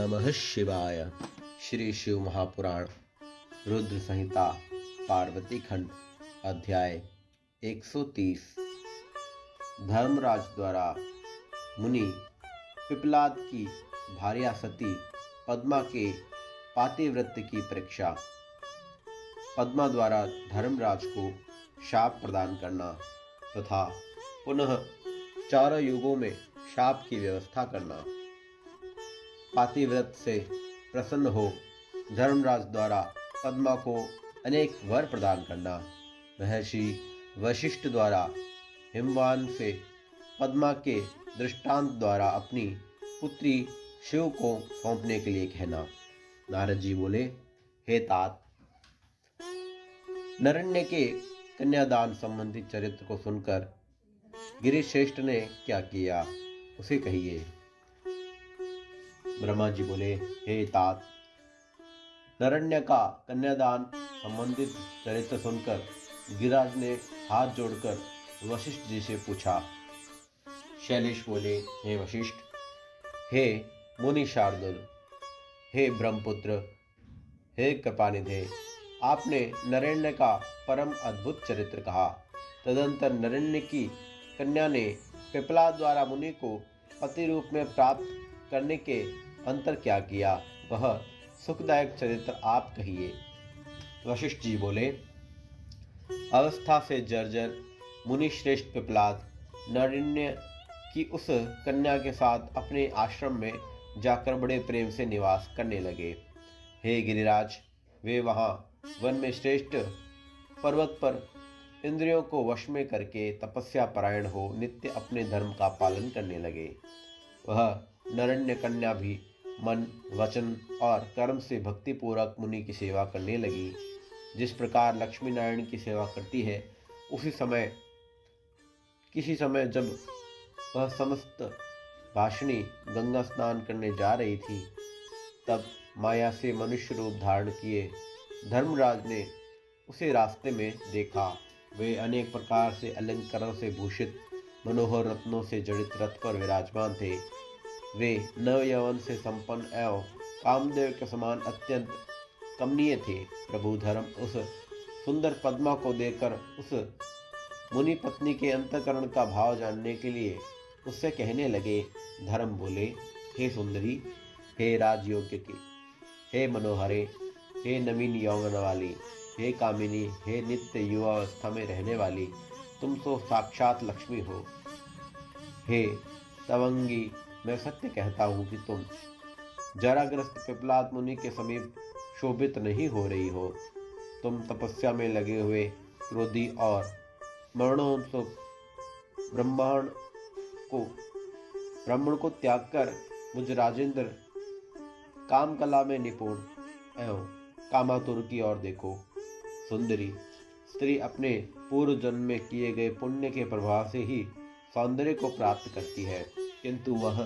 नमः शिवाय। श्री शिव महापुराण रुद्र संहिता पार्वती खंड अध्याय 130। धर्मराज द्वारा मुनि पिपलाद की भार्या सती पद्मा के पातिव्रत्य की परीक्षा। पद्मा द्वारा धर्मराज को शाप प्रदान करना तथा पुनः चारों युगों में शाप की व्यवस्था करना। पातिव्रत से प्रसन्न हो धर्मराज द्वारा पद्मा को अनेक वर प्रदान करना। महर्षि वशिष्ठ द्वारा हिमवान से पद्मा के दृष्टांत द्वारा अपनी पुत्री शिव को सौंपने के लिए कहना। नारद जी बोले, हे तात, नरण्य के कन्यादान संबंधी चरित्र को सुनकर गिरिश्रेष्ठ ने क्या किया उसे कहिए। ब्रह्मा जी बोले, हे तात, नरण्य का कन्यादान संबंधित चरित्र सुनकर गिरिराज ने हाथ जोड़कर वशिष्ठ जी से पूछा। शैलेश बोले, हे वशिष्ठ, हे मुनि शार्दुल, हे ब्रह्मपुत्र, हे कृपानिधे, आपने नरण्य का परम अद्भुत चरित्र कहा। तदंतर नरण्य की कन्या ने पिपला द्वारा मुनि को पति रूप में प्राप्त करने के अंतर क्या किया, वह सुखदायक चरित्र आप कहिए। वशिष्ठ जी बोले, अवस्था से जर्जर मुनि श्रेष्ठ पिपलाद नरण्य की उस कन्या के साथ अपने आश्रम में जाकर बड़े प्रेम से निवास करने लगे। हे गिरिराज, वे वहां वन में श्रेष्ठ पर्वत पर इंद्रियों को वश में करके तपस्या परायण हो नित्य अपने धर्म का पालन करने लगे। वह नरण्य कन्या भी मन, वचन और कर्म से भक्तिपूर्वक मुनि की सेवा करने लगी। जिस प्रकार लक्ष्मी नारायण की सेवा करती है, किसी समय जब वह समस्त भाषणी गंगा स्नान करने जा रही थी, तब माया से मनुष्य रूप धारण किए धर्मराज ने उसे रास्ते में देखा। वे अनेक प्रकार से अलंकारों से भूषित मनोहर रत्नों से जड़ित रथ पर विराजमान थे। वे नव यौवन से संपन्न एवं कामदेव के समान अत्यंत कमनीय थे। प्रभु धर्म उस सुंदर पद्मा को देखकर उस मुनि पत्नी के अंतःकरण का भाव जानने के लिए उससे कहने लगे। धर्म बोले, हे सुंदरी, हे राजयोग्य की, हे मनोहरे, हे नवीन यौवन वाली, हे कामिनी, हे नित्य युवावस्था में रहने वाली, तुम तो साक्षात लक्ष्मी हो। हे तवंगी, मैं सत्य कहता हूँ कि तुम जराग्रस्त पिपलाद मुनि के समीप शोभित नहीं हो रही हो। तुम तपस्या में लगे हुए क्रोधी और मरणोत्सुक ब्राह्मण को त्याग कर मुझ राजेंद्र काम कला में निपुण एवं कामातुर की ओर देखो। सुंदरी स्त्री अपने पूर्व जन्म में किए गए पुण्य के प्रभाव से ही सौंदर्य को प्राप्त करती है, किंतु वह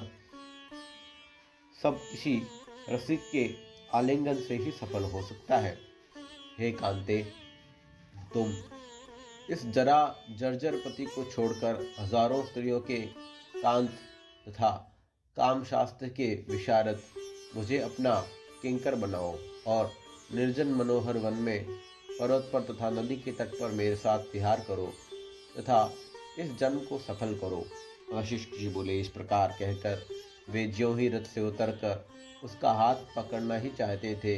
सब किसी रसिक के आलिंगन से ही सफल हो सकता है। हे कांते, तुम इस जरा जर्जर पति को छोड़कर हजारों स्त्रियों के कांत तथा काम शास्त्र के विशारद मुझे अपना किंकर बनाओ और निर्जन मनोहर वन में पर्वत पर तथा नदी के तट पर मेरे साथ विहार करो तथा इस जन्म को सफल करो। वशिष्ठ जी बोले, इस प्रकार कहकर वे ज्यों ही रथ से उतरकर उसका हाथ पकड़ना ही चाहते थे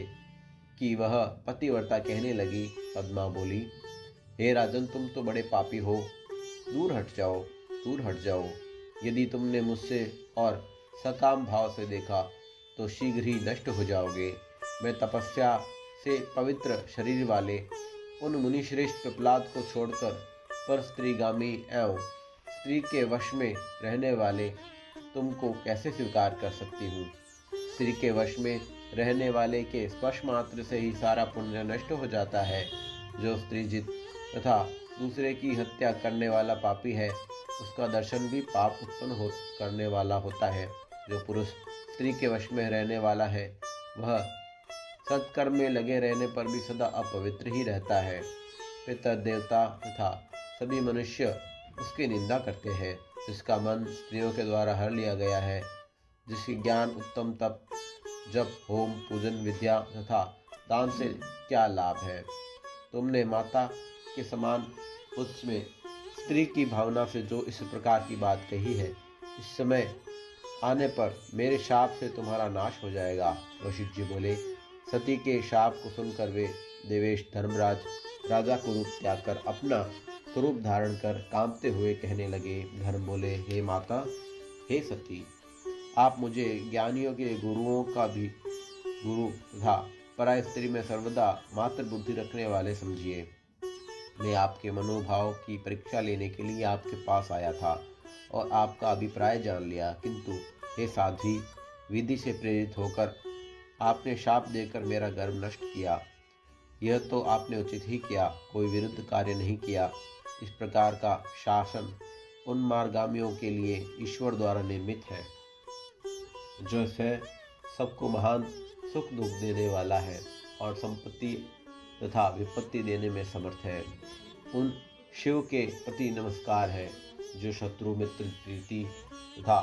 कि वह पतिव्रता कहने लगी। पद्मा बोली, हे राजन, तुम तो बड़े पापी हो, दूर हट जाओ, दूर हट जाओ। यदि तुमने मुझसे और सकाम भाव से देखा तो शीघ्र ही नष्ट हो जाओगे। मैं तपस्या से पवित्र शरीर वाले उन मुनिश्रेष्ठ पिपलाद को छोड़कर पर स्त्रीगामी एवं स्त्री के वश में रहने वाले तुमको कैसे स्वीकार कर सकती हूँ। स्त्री के वश में रहने वाले के स्पर्श मात्र से ही सारा पुण्य नष्ट हो जाता है। जो स्त्री जित तथा दूसरे की हत्या करने वाला पापी है, उसका दर्शन भी पाप उत्पन्न करने वाला होता है। जो पुरुष स्त्री के वश में रहने वाला है, वह सत्कर्म में लगे रहने पर भी सदा अपवित्र ही रहता है। पितर, देवता तथा सभी मनुष्य उसकी निंदा करते हैं। जिसका मन स्त्रियों के द्वारा हर लिया गया है, जिसकी ज्ञान, उत्तम तप जब होम पूजन विद्या तथा दान से क्या लाभ है। तुमने माता के समान उसमें स्त्री की भावना से जो इस प्रकार की बात कही है, इस समय आने पर मेरे शाप से तुम्हारा नाश हो जाएगा। वशिष्ठ जी बोले, सती के शाप को सुनकर वे देवेश धर्मराज राजा को रूप त्याग कर अपना स्वरूप धारण कर कांपते हुए कहने लगे। धर्म बोले, हे माता, हे सती, आप मुझे ज्ञानियों के गुरुओं का भी गुरु तथा पराय स्त्री में सर्वदा मात्र बुद्धि रखने वाले समझिए। मैं आपके मनोभाव की परीक्षा लेने के लिए आपके पास आया था और आपका अभिप्राय जान लिया, किंतु हे साध्वी, विधि से प्रेरित होकर आपने शाप देकर मेरा गर्व नष्ट किया। यह तो आपने उचित ही किया, कोई विरुद्ध कार्य नहीं किया। इस प्रकार का शासन उन मार्गामियों के लिए ईश्वर द्वारा निर्मित है, जो है सबको महान सुख दुख देने वाला है और संपत्ति तथा विपत्ति देने में समर्थ है। उन शिव के प्रति नमस्कार है, जो शत्रु मित्र प्रीति तथा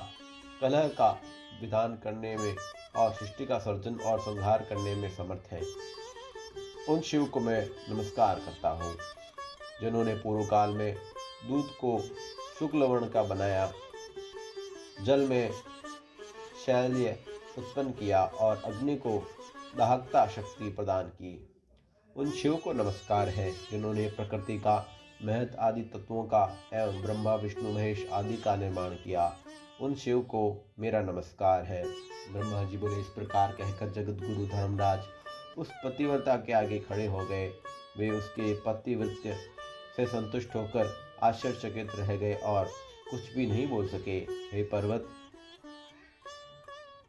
कलह का विधान करने में और सृष्टि का सर्जन और संहार करने में समर्थ है। उन शिव को मैं नमस्कार करता हूँ, जिन्होंने पूर्व काल में दूध को शुक्ल वर्ण का बनाया, जल में शैल्य उत्पन्न किया और अग्नि को दाहकता शक्ति प्रदान की। उन शिव को नमस्कार है, जिन्होंने प्रकृति का महत आदि तत्वों का एवं ब्रह्मा विष्णु महेश आदि का निर्माण किया। उन शिव को मेरा नमस्कार है। ब्रह्मा जी बोले, इस प्रकार कहकर जगत गुरु धर्मराज उस पतिव्रता के आगे खड़े हो गए। वे उसके पतिव्रत्य से संतुष्ट होकर आश्चर्यचकित रह गए और कुछ भी नहीं बोल सके। हे पर्वत,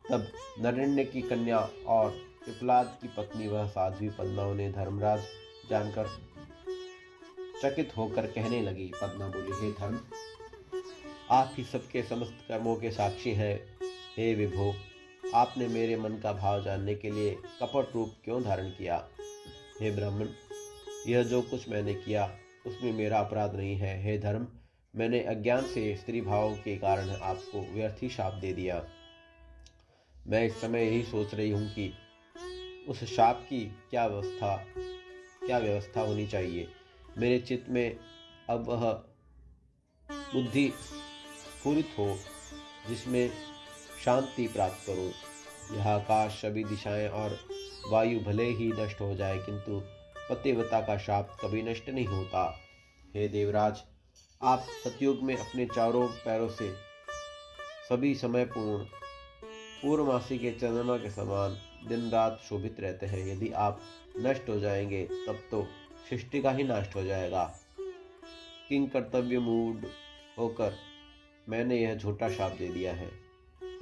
तब नरेण्य की कन्या और पिपलाद की पत्नी वह साध्वी पद्मा ने धर्मराज जानकर चकित होकर कहने लगी। पद्मा बोली, हे धर्म, आप ही सबके समस्त कर्मों के साक्षी हैं। हे विभो, आपने मेरे मन का भाव जानने के लिए कपट रूप क्यों धारण किया। हे ब्राह्मण, यह जो कुछ मैंने किया उसमें मेरा अपराध नहीं है। हे धर्म, मैंने अज्ञान से स्त्री भाव के कारण आपको व्यर्थ ही शाप दे दिया। मैं इस समय यही सोच रही हूँ कि उस शाप की क्या व्यवस्था होनी चाहिए। मेरे चित्त में अब वह बुद्धि स्फुरित हो जिसमें शांति प्राप्त करूं। यह आकाश, सभी दिशाएं और वायु भले ही नष्ट हो जाए, किंतु पतिव्रता का शाप कभी नष्ट नहीं होता। हे देवराज, आप सतयुग में अपने चारों पैरों से सभी समय पूर्णमासी के चंद्रमा के समान दिन रात शोभित रहते हैं। यदि आप नष्ट हो जाएंगे तब तो सृष्टि का ही नाश हो जाएगा। किंग कर्तव्य मूड होकर मैंने यह झूठा शाप दे दिया है।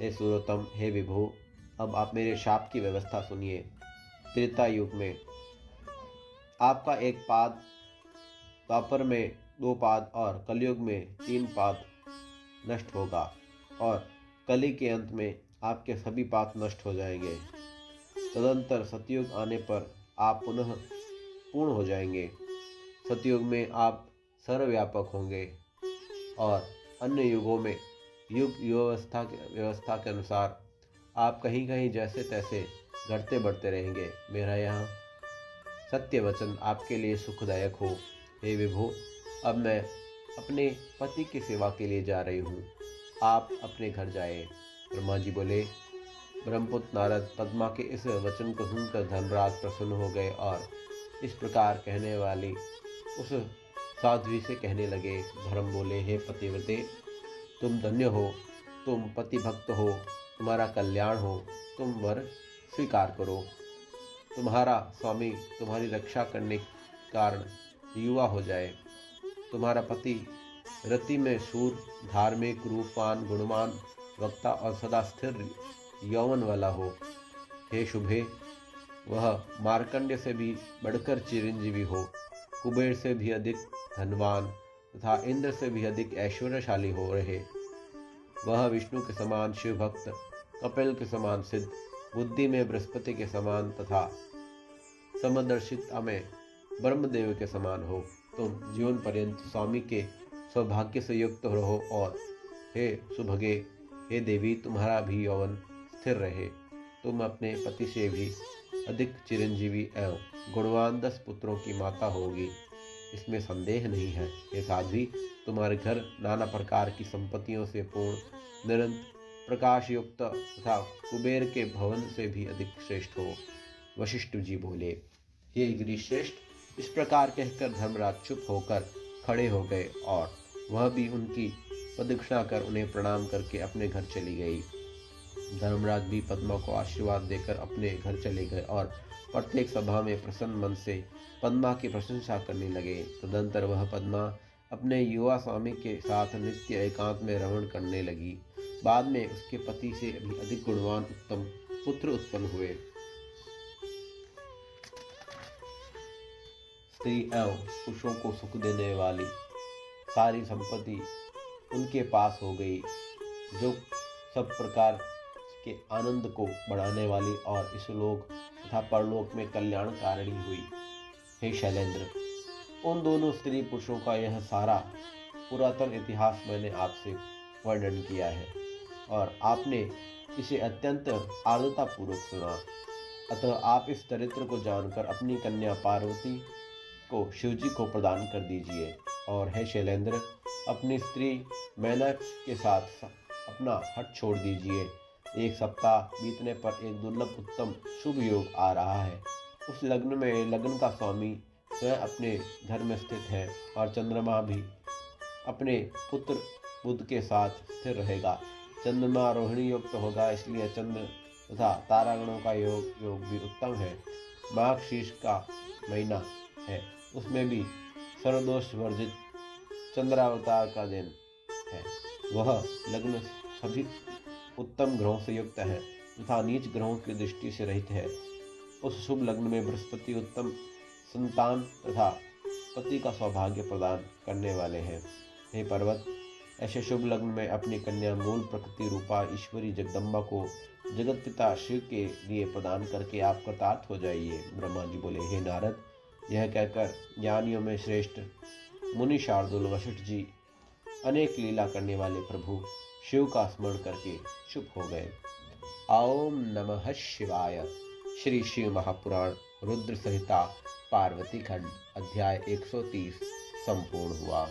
हे सूरोत्तम, हे विभो, अब आप मेरे शाप की व्यवस्था सुनिए। त्रेता युग में आपका एक पाद, द्वापर में 2 पाद और कलयुग में 3 पाद नष्ट होगा और कली के अंत में आपके सभी पाप नष्ट हो जाएंगे। तदंतर सतयुग आने पर आप पुनः पूर्ण हो जाएंगे। सतयुग में आप सर्वव्यापक होंगे और अन्य युगों में युग व्यवस्था के अनुसार आप कहीं कहीं जैसे तैसे घटते बढ़ते रहेंगे। मेरा यहाँ सत्य वचन आपके लिए सुखदायक हो। हे विभो, अब मैं अपने पति की सेवा के लिए जा रही हूँ, आप अपने घर जाए। ब्रह्मा जी बोले। ब्रह्मपुत्र नारद पद्मा के इस वचन को सुनकर धर्मराज प्रसन्न हो गए और इस प्रकार कहने वाली उस साध्वी से कहने लगे। धर्म बोले, हे पतिव्रते, तुम धन्य हो, तुम पति भक्त हो, तुम्हारा कल्याण हो, तुम वर स्वीकार करो। तुम्हारा स्वामी तुम्हारी रक्षा करने के कारण युवा हो जाए। तुम्हारा पति रति में शूर, धार्मिक, रूपवान, गुणवान, वक्ता और सदा स्थिर यौवन वाला हो। हे शुभे, वह मार्कंड्य से भी बढ़कर चिरंजीवी हो, कुबेर से भी अधिक धनवान तथा इंद्र से भी अधिक ऐश्वर्यशाली हो रहे। वह विष्णु के समान शिव भक्त, कपिल के समान सिद्ध, बुद्धि में बृहस्पति के समान तथा समदर्शिता में ब्रह्मदेव के समान हो। तुम जीवन पर्यंत स्वामी के सौभाग्य से युक्त रहो और हे सुभगे, हे देवी, तुम्हारा भी यौवन स्थिर रहे। तुम अपने पति से भी अधिक चिरंजीवी एवं गुणवान 10 पुत्रों की माता होगी, इसमें संदेह नहीं है। हे साध्वी, तुम्हारे घर नाना प्रकार की संपत्तियों से पूर्ण, निरंतर प्रकाश युक्त तथा कुबेर के भवन से भी अधिक श्रेष्ठ हो। वशिष्ठ जी बोले, हे गिरिश्रेष्ठ, इस प्रकार कहकर धर्मराज चुप होकर खड़े हो गए और वह भी उनकी प्रदक्षिणा कर उन्हें प्रणाम करके अपने घर चली गई। धर्मराज भी पद्मा को आशीर्वाद देकर अपने घर चले गए और प्रत्येक सभा में प्रसन्न मन से पद्मा की प्रशंसा करने लगे। तदंतर वह पद्मा अपने युवा स्वामी के साथ नित्य एकांत में रमण करने लगी। बाद में उसके पति से भी अधिक गुणवान उत्तम पुत्र उत्पन्न हुए। स्त्री एवं पुरुषों को सुख देने वाली सारी संपत्ति उनके पास हो गई, जो सब प्रकार के आनंद को बढ़ाने वाली और इस लोक तथा परलोक में कल्याणकारिणी हुई। हे शैलेंद्र, उन दोनों स्त्री पुरुषों का यह सारा पुरातन इतिहास मैंने आपसे वर्णन किया है और आपने इसे अत्यंत आर्द्रतापूर्वक सुना। अतः आप इस चरित्र को जानकर अपनी कन्या पार्वती को शिवजी को प्रदान कर दीजिए। और हे शैलेंद्र, अपनी स्त्री मैना के साथ अपना हठ छोड़ दीजिए। एक सप्ताह बीतने पर एक दुर्लभ उत्तम शुभ योग आ रहा है। उस लग्न में लग्न का स्वामी स्वयं अपने घर में स्थित है और चंद्रमा भी अपने पुत्र बुध के साथ स्थिर रहेगा। चंद्रमा रोहिणी युक्त होगा, इसलिए चंद्र तथा तारागणों का योग भी उत्तम है। माघ शीर्ष का महीना है, उसमें भी सर्वदोष वर्जित चंद्रावतार का दिन है। वह लग्न सभी उत्तम ग्रहों से युक्त है तथा नीच ग्रहों की दृष्टि से रहित है। उस शुभ लग्न में बृहस्पति उत्तम संतान तथा पति का सौभाग्य प्रदान करने वाले हैं। हे पर्वत, ऐसे शुभ लग्न में अपनी कन्या मूल प्रकृति रूपा ईश्वरी जगदम्बा को जगत पिता शिव के लिए प्रदान करके आप कृतार्थ हो जाइए। ब्रह्मा जी बोले, हे नारद, यह कहकर ज्ञानियों में श्रेष्ठ मुनि शार्दुल वशिष्ठ जी अनेक लीला करने वाले प्रभु शिव का स्मरण करके चुप हो गए। ओम नमः शिवाय। श्री शिव महापुराण रुद्र संहिता पार्वती खंड अध्याय 130 संपूर्ण हुआ।